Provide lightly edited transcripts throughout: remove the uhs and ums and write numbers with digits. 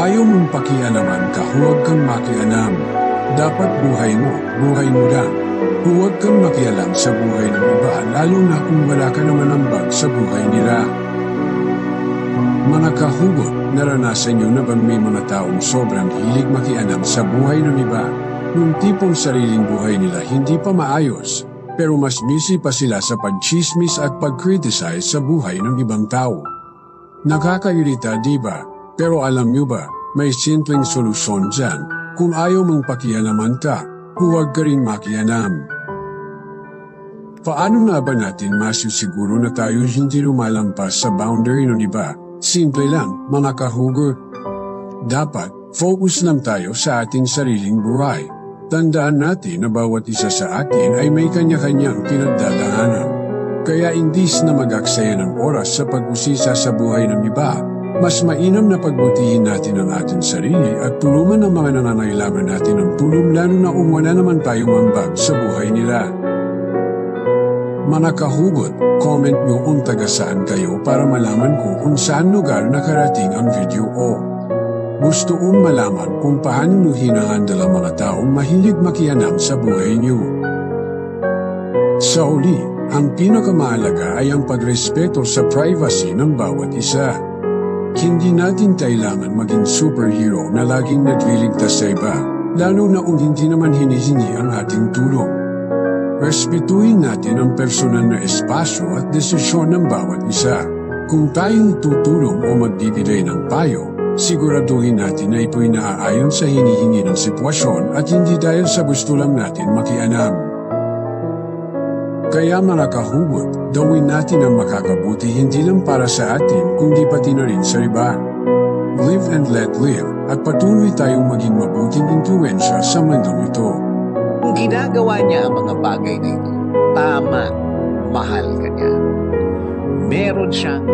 ayaw mong pakialaman ka, huwag kang makialam. Dapat buhay mo lang. Huwag kang makialam sa buhay ng iba, lalo na kung wala ka naman ambag sa buhay nila. Mga kahugot, naranasan nyo na bang may mga taong sobrang hilig makialam sa buhay ng iba? Yung tipong sariling buhay nila hindi pa maayos, pero mas busy pa sila sa pag-chismis at pag-criticize sa buhay ng ibang tao. Nakakairita, diba? Pero alam nyo ba, may simpleng solusyon dyan. Kung ayaw mong pakialaman ka, huwag ka rin makialam. Paano nga ba natin masisiguro na tayo hindi lumalampas sa boundary ng iba? Simple lang, mga kahugot. Dapat, focus lang tayo sa ating sariling buhay. Tandaan natin na bawat isa sa atin ay may kanya-kanyang pinagdadaanan. Kaya imbis na mag-aksaya ng oras sa pag-usisa sa buhay ng iba, mas mainam na pagbutihin natin ang ating sarili at tulungan ang mga nangangailangan natin ng tulong, lalo na kung wala naman tayong ambag sa buhay nila. Mga kahugot, comment nyo kung taga saan kayo para malaman ko kung saan lugar nakarating ang video ko. Gusto kong malaman kung paano nyo hinahandle ang mga taong mahilig makialam sa buhay nyo. Sa uli, ang pinakamahalaga ay ang pagrespeto sa privacy ng bawat isa. Hindi natin kailangan maging superhero na laging nagliligtas sa iba, lalo na kung hindi naman hinihingi ang ating tulong. Respetuhin natin ang personal na espasyo at desisyon ng bawat isa. Kung tayong tutulong o magbibigay ng payo, siguraduhin natin na ito'y naaayon sa hinihingi ng sitwasyon at hindi dahil sa gusto lang natin makialam. Kaya mga kahugot, gawin natin ang makakabuti hindi lang para sa atin kundi pati na rin sa iba. Live and let live at patuloy tayong maging mabuting impluwensya sa mundong ito. Kung ginagawa niya ang mga bagay na ito, tama, mahal ka niya. Meron siyang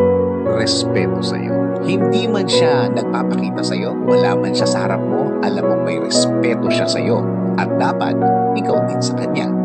respeto sa iyo. Hindi man siya nagpapakita sa iyo, wala man siya sa harap mo, alam mo may respeto siya sa iyo. At dapat, ikaw din sa kanya.